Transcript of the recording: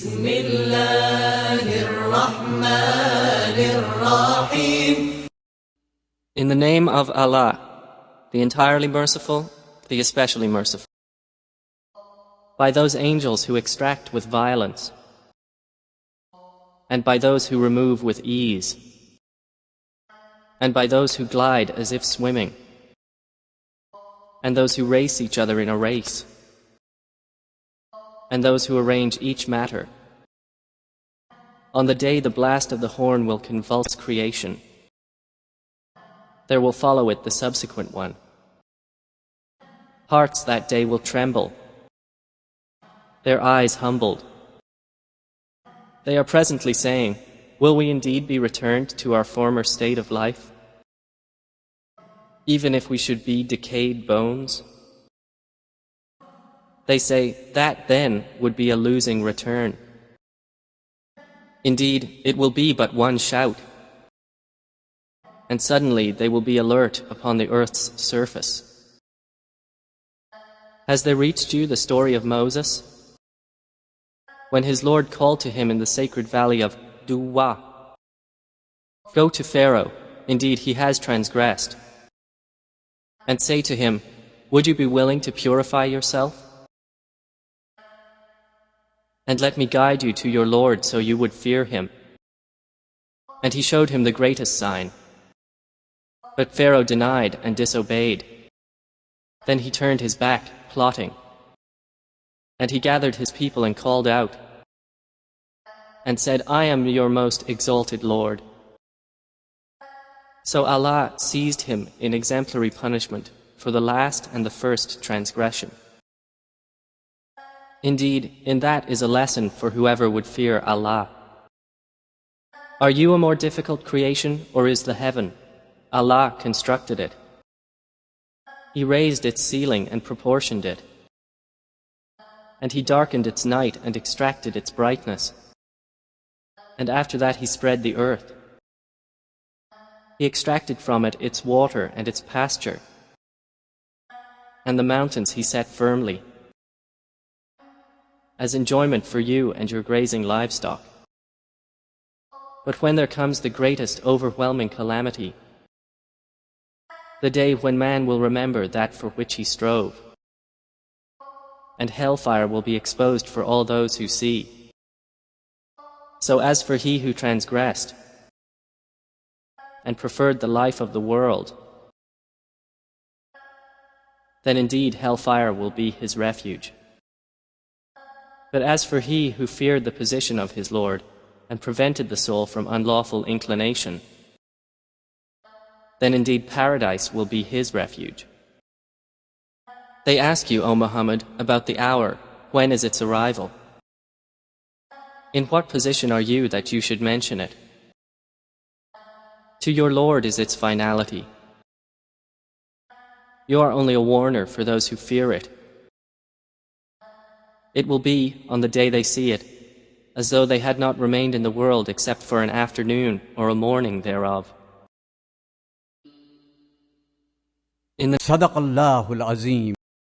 بسم الله الرحمن الرحيم. In the name of Allah, the entirely merciful, the especially merciful. By those angels who extract with violence, and by those who remove with ease, and by those who glide as if swimming, and those who race each other in a race, and those who arrange each matter. On the day the blast of the horn will convulse creation, there will follow it the subsequent one. Hearts that day will tremble, their eyes humbled. They are presently saying, will we indeed be returned to our former state of life, even if we should be decayed bones? They say, that then would be a losing return. Indeed, it will be but one shout, and suddenly they will be alert upon the earth's surface. Has there reached you the story of Moses, when his Lord called to him in the sacred valley of Duwa? Go to Pharaoh, indeed he has transgressed, and say to him, would you be willing to purify yourself? And let me guide you to your Lord so you would fear him. And he showed him the greatest sign. But Pharaoh denied and disobeyed. Then he turned his back, plotting. And he gathered his people and called out, and said, I am your most exalted Lord. So Allah seized him in exemplary punishment for the last and the first transgression. Indeed, in that is a lesson for whoever would fear Allah. Are you a more difficult creation, or is the heaven? Allah constructed it. He raised its ceiling and proportioned it. And He darkened its night and extracted its brightness. And after that He spread the earth. He extracted from it its water and its pasture. And the mountains He set firmly, as enjoyment for you and your grazing livestock. But when there comes the greatest overwhelming calamity, the day when man will remember that for which he strove, and hellfire will be exposed for all those who see. So as for he who transgressed and preferred the life of the world, then indeed hellfire will be his refuge. But as for he who feared the position of his Lord and prevented the soul from unlawful inclination, then indeed paradise will be his refuge. They ask you, O Muhammad, about the hour, when is its arrival? In what position are you that you should mention it? To your Lord is its finality. You are only a warner for those who fear it. It will be, on the day they see it, as though they had not remained in the world except for an afternoon or a morning thereof. صدق الله العظيم.